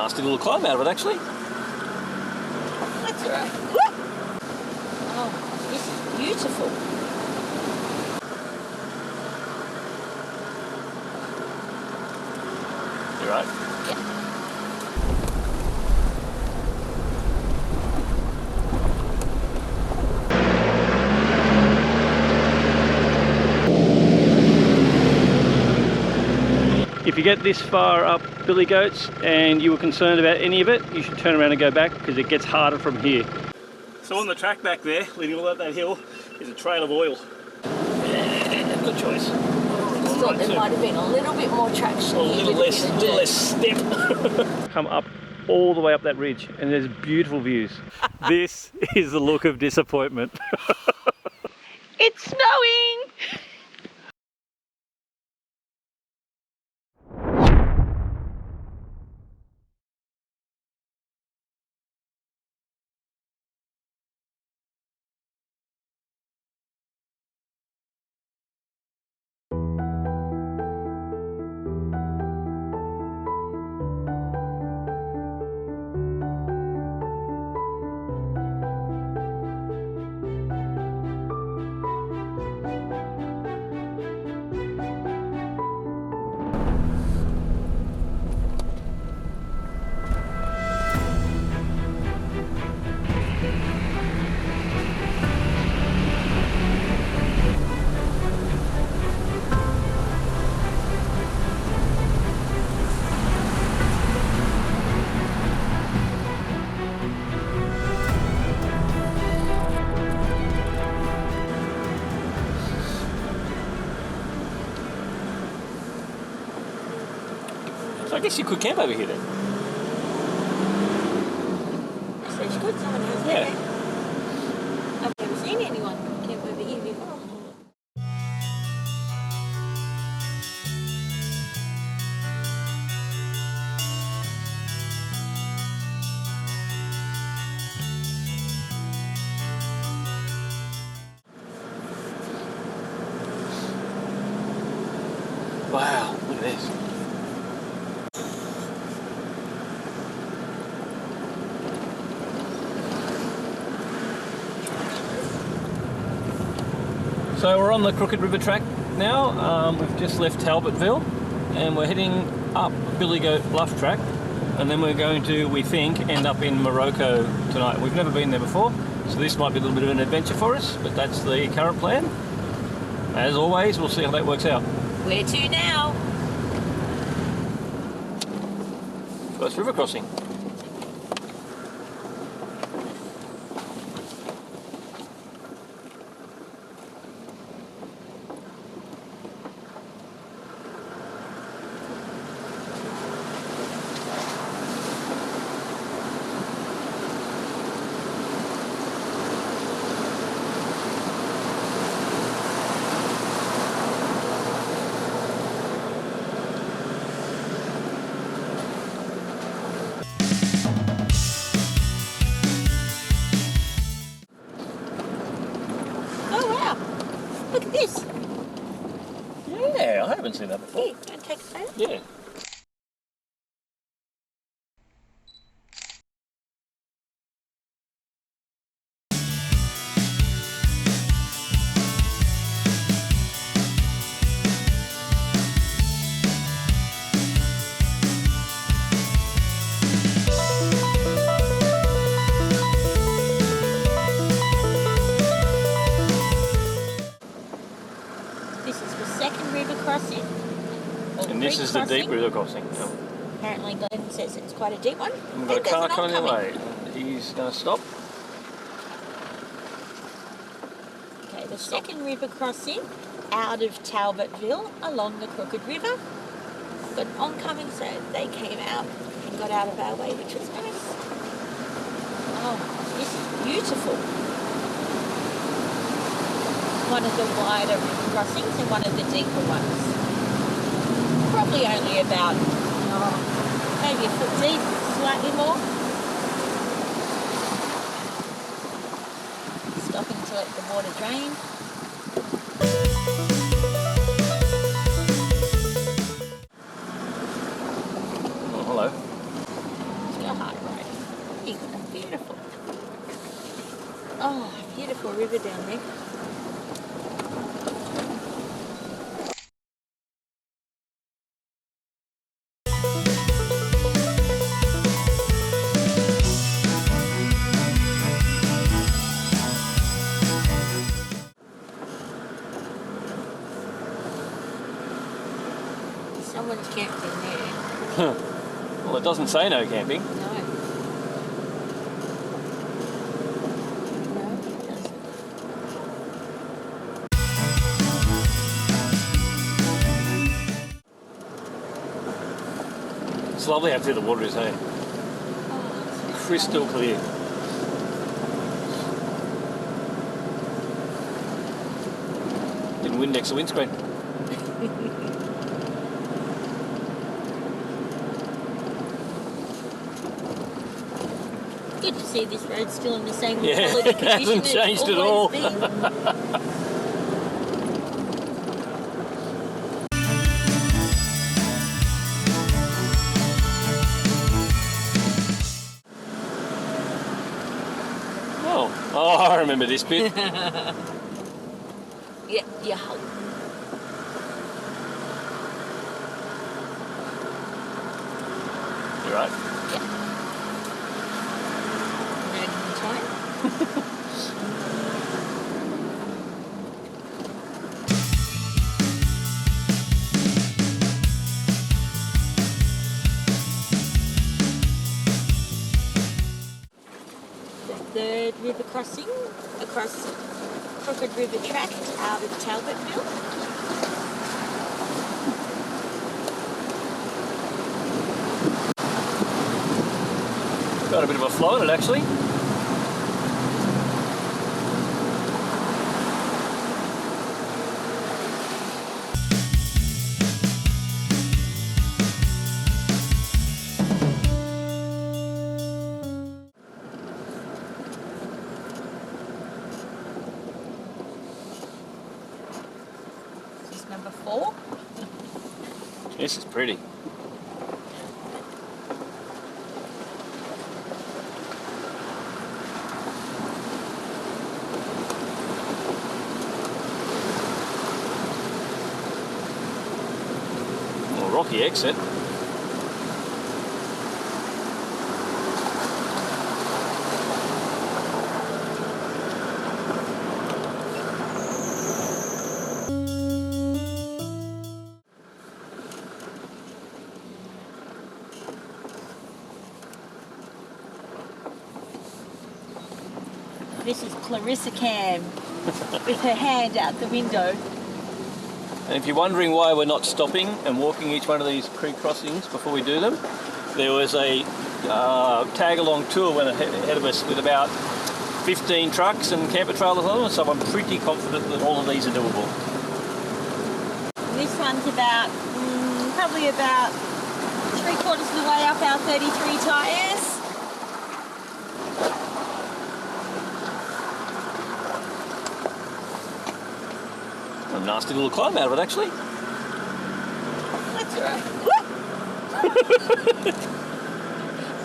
nasty little climb out of it, actually. That's all right. Oh, this is beautiful. You right? Yeah. If you get this far up Billy Goats and you were concerned about any of it, you should turn around and go back because it gets harder from here. So on the track back there, leading all up that hill, is a trail of oil. Yeah, good choice. I thought there might have been a little bit more traction. A little less step. Come up all the way up that ridge and there's beautiful views. This is the look of disappointment. It's snowing! So I guess you could camp over here then. I said you could, someone else. Yeah. I've never seen anyone camp over here before. Wow, look at this. So we're on the Crooked River track now. We've just left Talbotville and we're heading up Billy Goat Bluff track, and then we're going to, we think, end up in Morocco tonight. We've never been there before, so this might be a little bit of an adventure for us, but that's the current plan. As always, we'll see how that works out. Where to now? First river crossing. Look at this. Yeah, I haven't seen that before. Here, don't take a photo. Yeah. This is the second river crossing. And this is the deep river crossing. Yeah. Apparently Glenn says it's quite a deep one. And we've got a car coming the way. He's going to stop. Okay, the second river crossing out of Talbotville along the Crooked River. Got oncoming, so they came out and got out of our way, which was nice. Oh, this is beautiful. One of the wider river crossings and one of the deeper ones. Probably only about, maybe a foot deep, slightly more. Stopping to let the water drain. Oh, hello. Oh, beautiful river down there. Someone's camped in there. Well, it doesn't say no camping. No. No, it doesn't. It's lovely how clear the water is, hey? Oh, it's Crystal clear. Didn't win next to windscreen. good to see this road still in the same Yeah, quality it condition hasn't changed it's at all. always been. Oh, I remember this bit. Yeah, yeah. You right? Yeah. Nagging time. Third river crossing across Crooked River Track out of Talbotville. Got a bit of a flow in it actually. This is number 4. This is pretty. Rocky exit. This is Clarissa Cam with her hand out the window. And if you're wondering why we're not stopping and walking each one of these creek crossings before we do them, there was a tag-along tour went ahead of us with about 15 trucks and camper trailers on them, so I'm pretty confident that all of these are doable. This one's about, probably about 3/4 of the way up our 33 tyres. A nasty little climb out of it actually. That's right.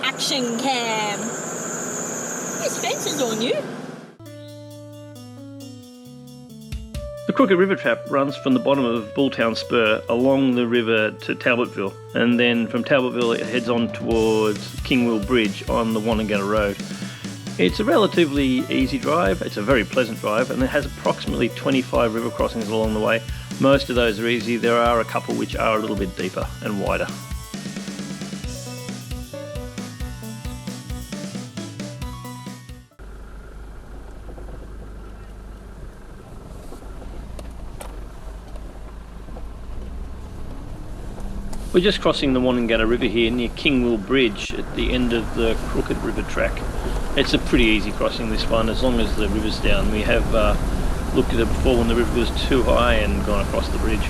Action cam. This fence is all new. The Crooked River Trap runs from the bottom of Bulltown Spur along the river to Talbotville, and then from Talbotville it heads on towards Kingwell Bridge on the Wonnegana Road. It's a relatively easy drive, it's a very pleasant drive, and it has approximately 25 river crossings along the way. Most of those are easy, there are a couple which are a little bit deeper and wider. We're just crossing the Wonnegana River here near Kingwell Bridge at the end of the Crooked River Track. It's a pretty easy crossing, this one, as long as the river's down. We have looked at it before when the river was too high and gone across the bridge.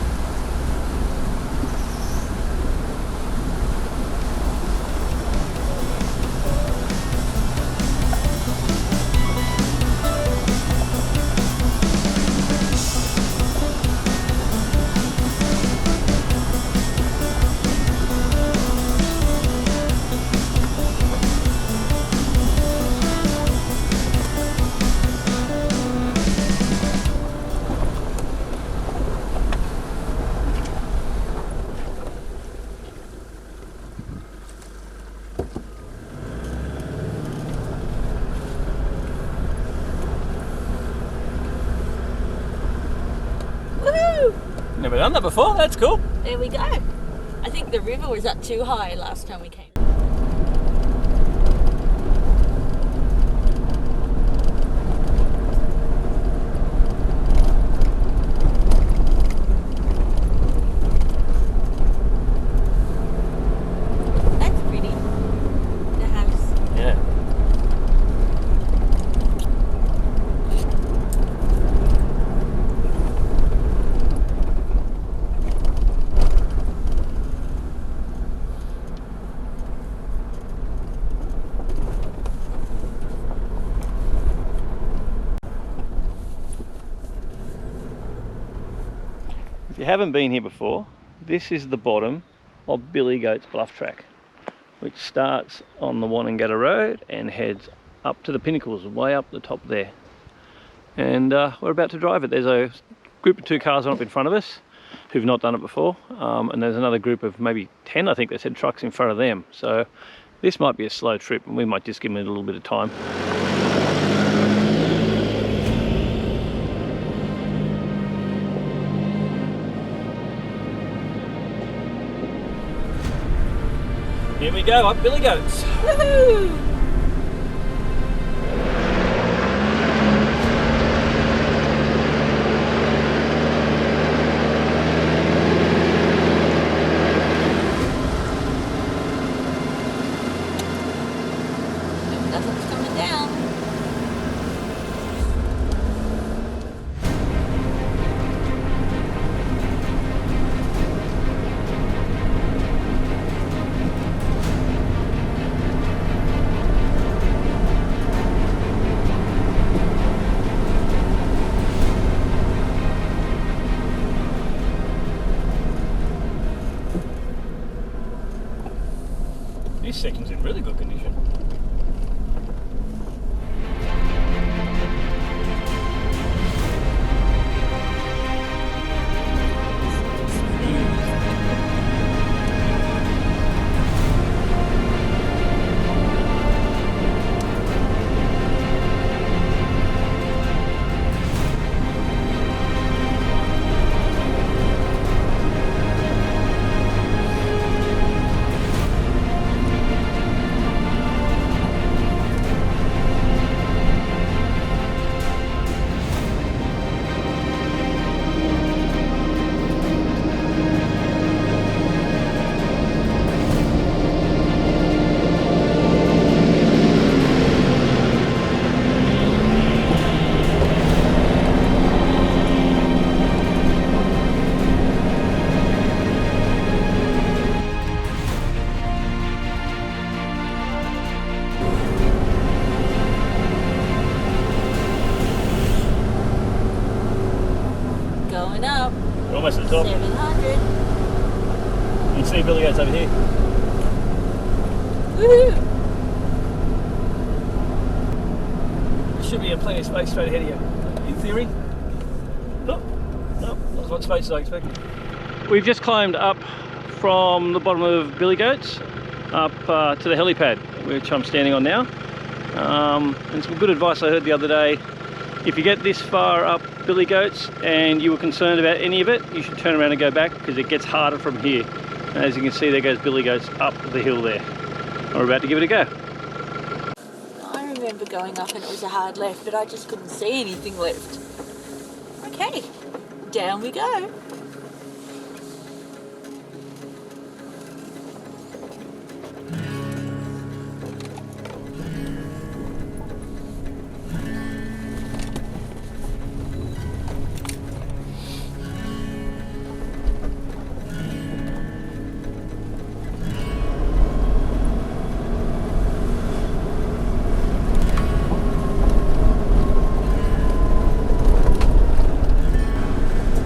Never done that before, that's cool. There we go. I think the river was up too high last time we came. That's pretty. The house. Yeah. If you haven't been here before, this is the bottom of Billy Goat's Bluff track, which starts on the Wonnangatta Road and heads up to the Pinnacles, way up the top there. And we're about to drive it. There's a group of 2 cars on up in front of us who've not done it before, and there's another group of maybe 10, I think they said, trucks in front of them. So this might be a slow trip, and we might just give them a little bit of time. Here we go, up Billy Goats. Woohoo! Nothing's coming down. This section's in really good condition. Going up. We're almost at the top. 700. You can see Billy Goats over here. Woohoo! There should be plenty of space straight ahead of you, in theory. No, not as much space as I expected. We've just climbed up from the bottom of Billy Goats up to the helipad, which I'm standing on now. And some good advice I heard the other day: if you get this far up Billy Goats and you were concerned about any of it, you should turn around and go back, because it gets harder from here. And as you can see, there goes Billy Goats up the hill there. We're about to give it a go. I remember going up and it was a hard left, but I just couldn't see anything left. Okay, down we go.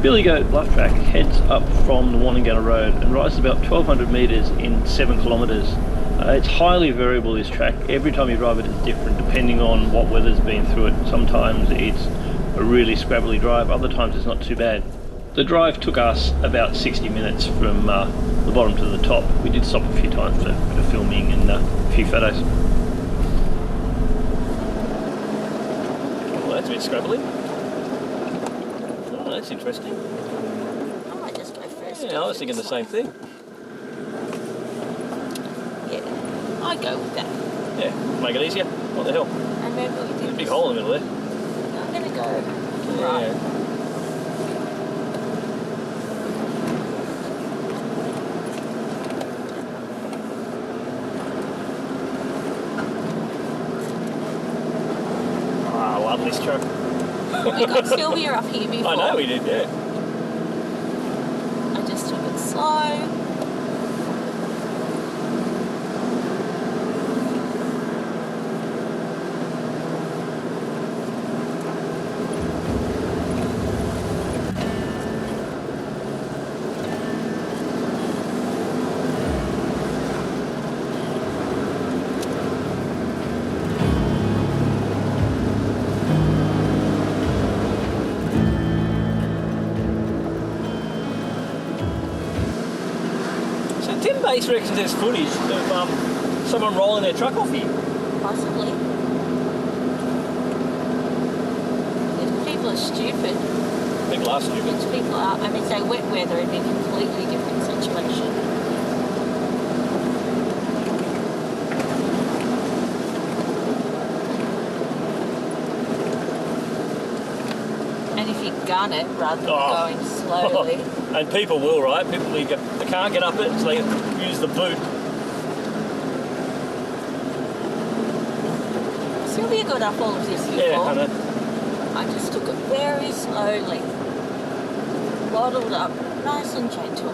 Billy Goat Bluff track heads up from the Wonnangatta Road and rises about 1,200 metres in 7 kilometres. It's highly variable, this track. Every time you drive it is different depending on what weather's been through it. Sometimes it's a really scrabbly drive, other times it's not too bad. The drive took us about 60 minutes from the bottom to the top. We did stop a few times for a bit of filming and a few photos. Well, that's a bit scrabbly. Oh, that's interesting. I might just Yeah, I was thinking the same thing. Yeah, I'd go with that. Yeah, make it easier. What the hell? Remember we did There's a big this. hole in the middle there. I'm going to go right. Yeah. Ah, I love this truck. We got Sylvia up here before. I know we did, yeah. I just took it slow. Tim Bates reckons there's footage of someone rolling their truck off here. Possibly. If people are stupid, People are stupid. which people are, I mean, say wet weather, it'd be a completely different situation. And if you gun it rather than going slowly. And people will, right? People they can't get up it, so they use the boot. Sylvia got up all of this before. Yeah, I know. I just took it very slowly. Bottled up, nice and gentle.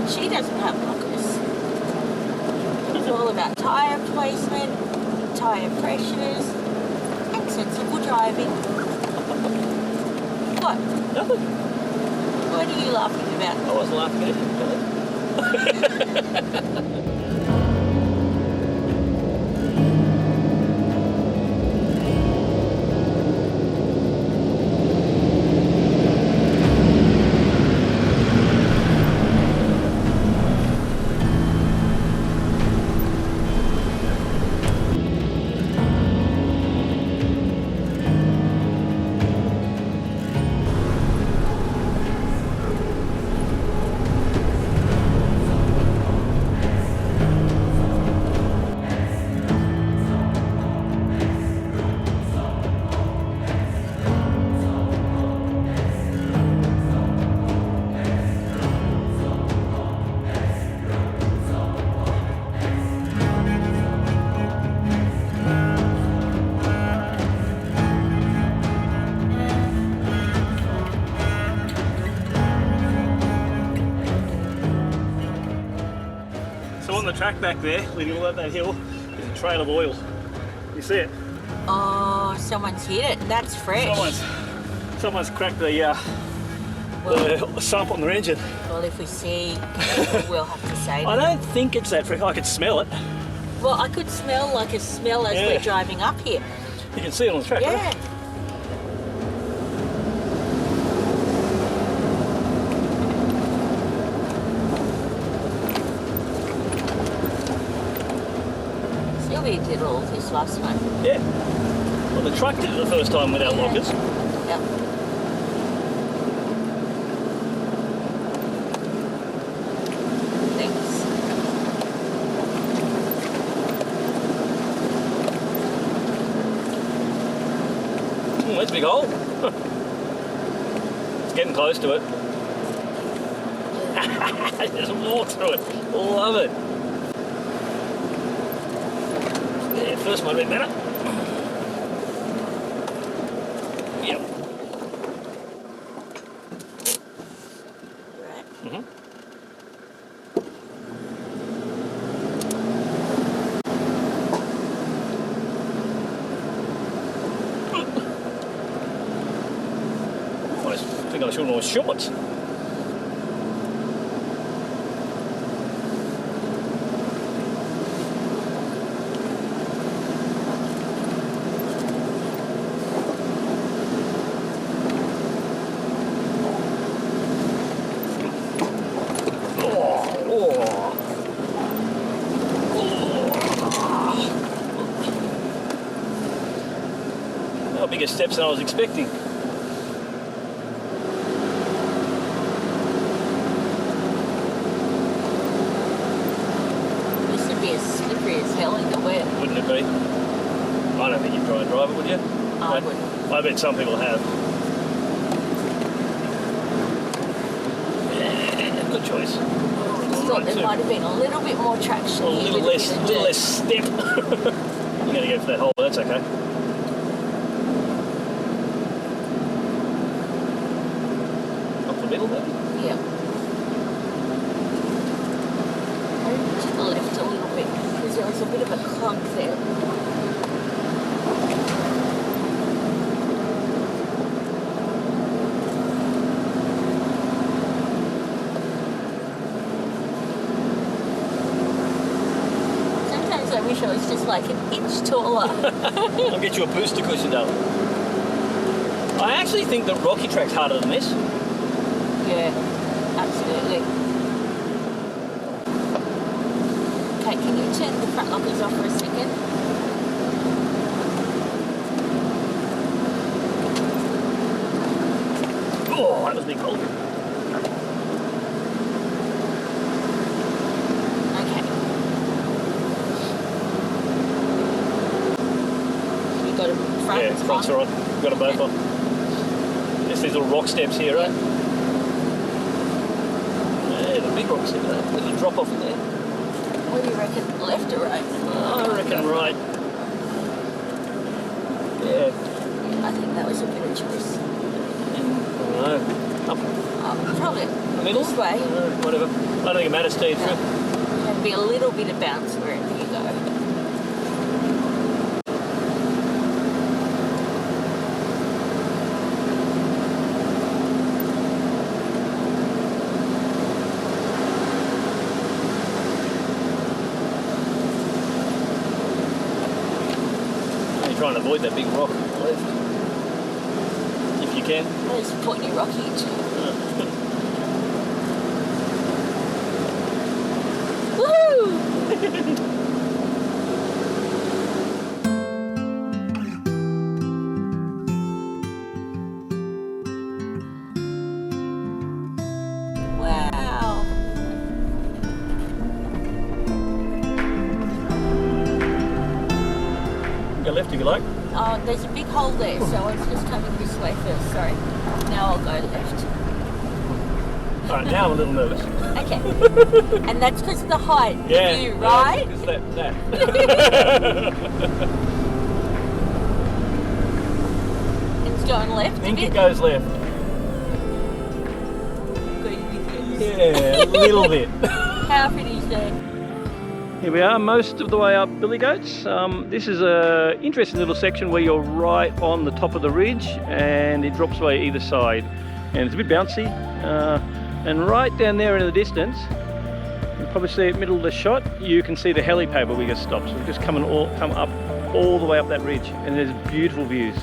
She doesn't have blockers. It's all about tyre placement, tyre pressures, and sensible driving. What? Nothing. What are you laughing about? I wasn't laughing at it. So on the track back there, leading all up that hill, is a trail of oil. You see it? Oh, someone's hit it. That's fresh. Someone's cracked the sump on their engine. Well, if we see, we'll have to say I that. don't think it's that fresh. I could smell it. Well, I could smell like a smell as we're driving up here. You can see it on the track, Yeah. right? Sylvia did all this last one. Yeah. Well, the truck did it the first time without lockers. Yep. Thanks. That's a big hole. It's getting close to it. Just walk through it. Love it. Yeah, first one a bit better. Yep. Right. Mm-hmm. I think I should have worn shorts. Bigger steps than I was expecting. me. I don't think you'd try and drive it, would you? I wouldn't. I bet some people have. Yeah, good choice. Just thought there might have been a little bit more traction. A little less step. You're going to go for that hole, but that's okay. Up the middle there? Yeah. Maybe to the left a little bit because there was a bit of a clog there. Sometimes I wish I was just like an inch taller. I'll get you a booster cushion, darling. I actually think that Rocky Track's harder than this. Yeah, absolutely. Okay, can you turn the front lockers off for a second? Oh, that was a big hole. Okay. So we got a front. Yeah, fronts are on. We've got them both on. Just these little rock steps here, right? Yeah, the big rocks in there. There's a drop off in there. What do you reckon, left or right? I reckon right. Yeah. I think that was a better choice. I don't know. Up Probably middle? this way. Whatever. I don't think it matters to you. There'd be a little bit of bounce wherever you go. You're trying to avoid that big rock on the left. If you can. There's a pointy rocky too. Woohoo! Wow. Go left if you like. Oh, there's a big hole there, so I was just coming this way first. Sorry. Now I'll go left. Alright, now I'm a little nervous. Okay. And that's because of the height. Yeah. You, right? Because that. It's going left I a think bit. it goes left. Going with you. Yeah, a little bit. How pretty is that? Here we are, most of the way up Billy Goats. This is a interesting little section where you're right on the top of the ridge and it drops away either side. And it's a bit bouncy. And right down there in the distance, you can probably see it middle of the shot, you can see the helipad where we just stopped. So we've just come up all the way up that ridge and there's beautiful views.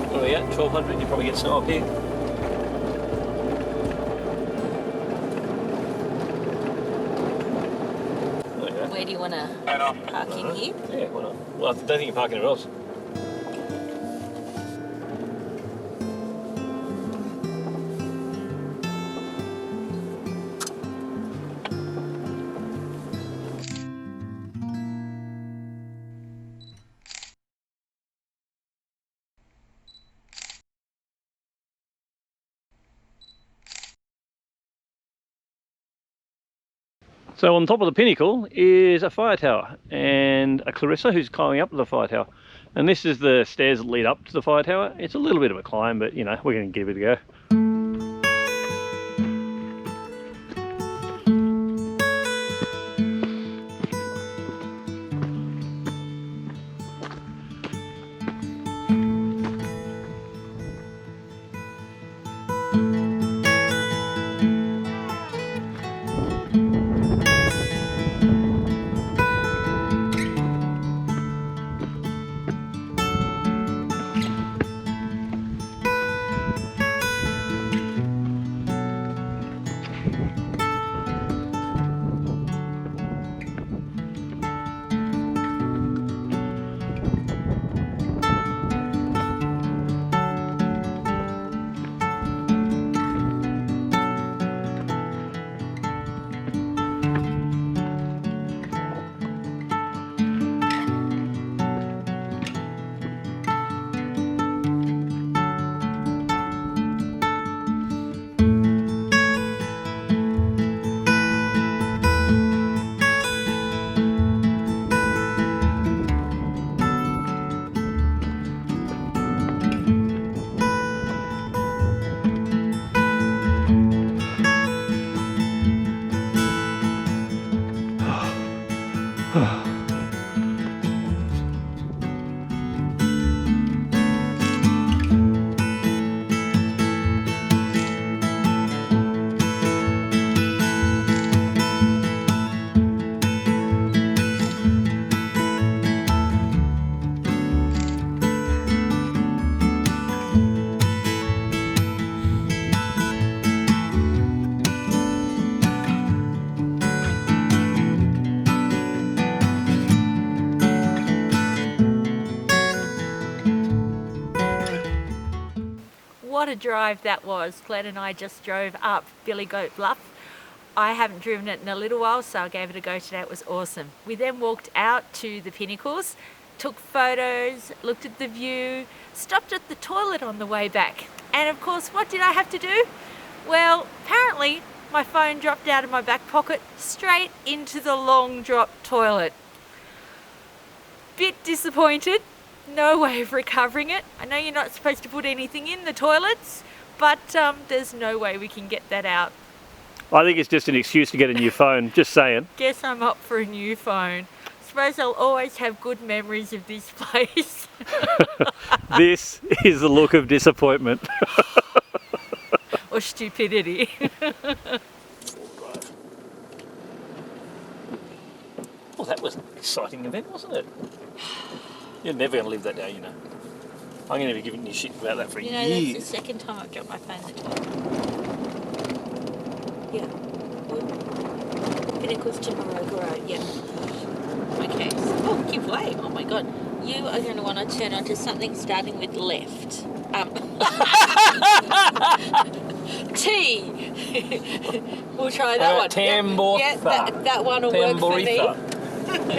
Where are we at? 1200, you probably get snow up here. Where do you want to park in here? Yeah, why not? Well, I don't think you're parking anywhere else. So on top of the pinnacle is a fire tower and a Clarissa who's climbing up to the fire tower. And this is the stairs that lead up to the fire tower. It's a little bit of a climb, but you know, we're going to give it a go. what a drive that was. Glenn and I just drove up Billy Goat Bluff. I haven't driven it in a little while, so I gave it a go today. It was awesome. We then walked out to the Pinnacles, took photos, looked at the view, stopped at the toilet on the way back. And of course, what did I have to do? Well, apparently my phone dropped out of my back pocket straight into the long drop toilet. Bit disappointed. No way of recovering it. I know you're not supposed to put anything in the toilets, but there's no way we can get that out. I think it's just an excuse to get a new phone, just saying. Guess I'm up for a new phone. Suppose I'll always have good memories of this place. This is the look of disappointment. Or stupidity. Well, that was an exciting event, wasn't it? You're never going to live that down, you know. I'm going to be giving you shit about that for you know, years. that's the second time I've dropped my phone in the toilet. Yeah. Pinnacles to Morocco Road, yeah. Okay. Oh, give way. Oh my god. You are going to want to turn onto something starting with left. T. We'll try that one. Tamboritha. Yeah, that one will work for me.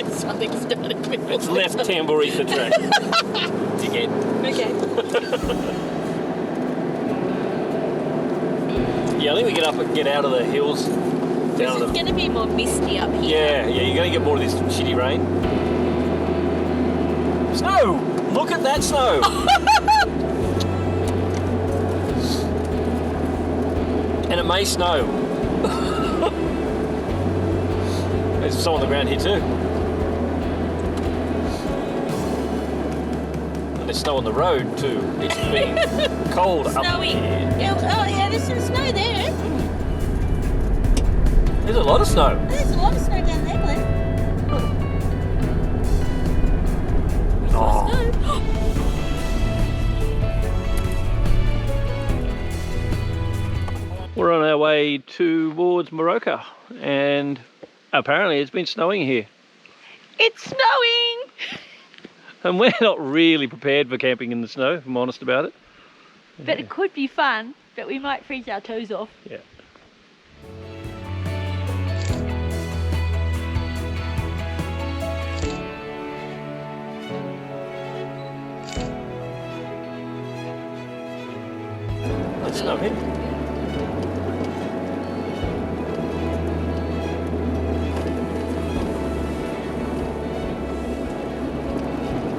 Something started with It's left Tamboritha track. Dickhead. Okay. Yeah, I think we get out of the hills. This is going to be more misty up here. Yeah, you're going to get more of this shitty rain. Snow! Look at that snow! And it may snow. There's some on the ground here too. And there's snow on the road too. It's been cold up Snowy. here. Yeah, oh yeah, there's some snow there. There's a lot of snow. There's a lot of snow down there, Glenn. Oh. Snow. We're on our way towards Morocco, and apparently it's been snowing here. It's snowing! And we're not really prepared for camping in the snow, if I'm honest about it. But it could be fun, but we might freeze our toes off. Yeah. It's snowing.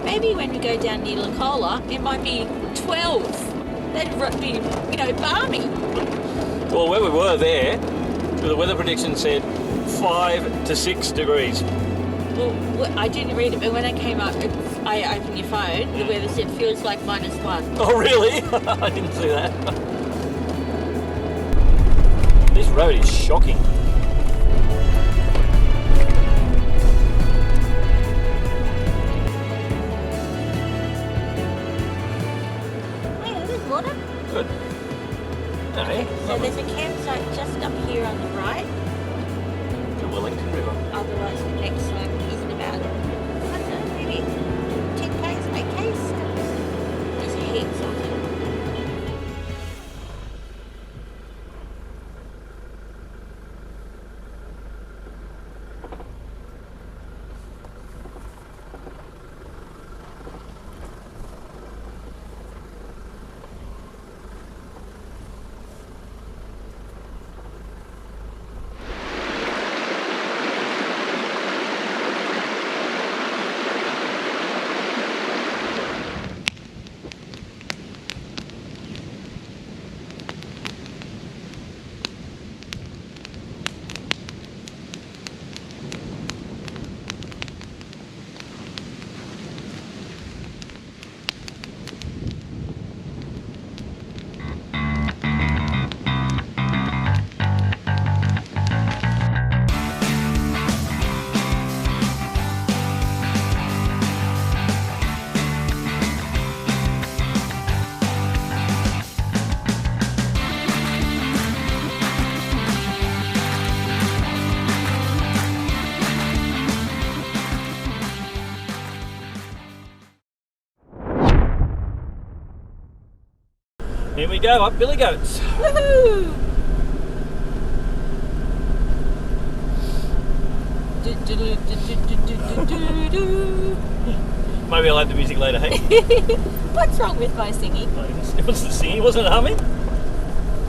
Maybe when we go down near Licola, it might be 12. That'd be, balmy. Well, where we were there, the weather prediction said 5 to 6 degrees. Well, I didn't read it, but when I came up, I opened your phone, the weather said feels like -1. Oh, really? I didn't see that. This road is shocking. Water. Good. Okay. So there's a campsite just up here on the right. The Wellington River. Otherwise, the next one isn't about, I don't know, maybe 10 k's, 8 k's. There's heaps of them. Here we go, up Billy Goats. Woohoo! Maybe I'll have the music later, hey? What's wrong with my singing? It wasn't singing, wasn't it humming?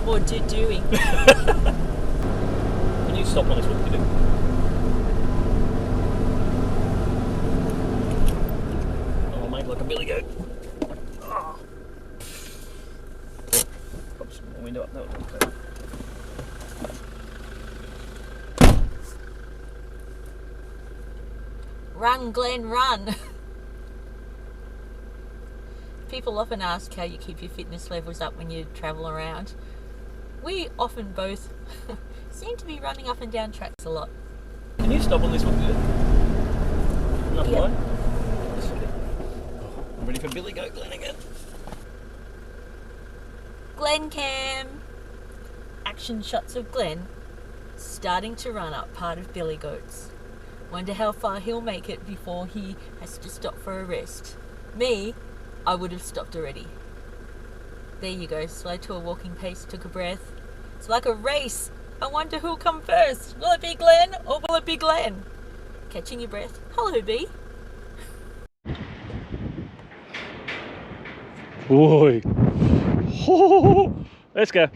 Or doing? Can you stop on this? What can you do? Oh, I'll make like a Billy Goat. Oh. Pop some more window up. No, okay. Run, Glenn, run! People often ask how you keep your fitness levels up when you travel around. We often both seem to be running up and down tracks a lot. Can you stop on this one? Enough Yep. line? I'm ready for Billy Goat Glen again. Glen Cam! Action shots of Glen starting to run up part of Billy Goats. Wonder how far he'll make it before he has to stop for a rest. Me, I would have stopped already. There you go, slowed to a walking pace, took a breath. It's like a race. I wonder who'll come first. Will it be Glen or will it be Glen? Catching your breath. Hello, B. Boy. Let's go.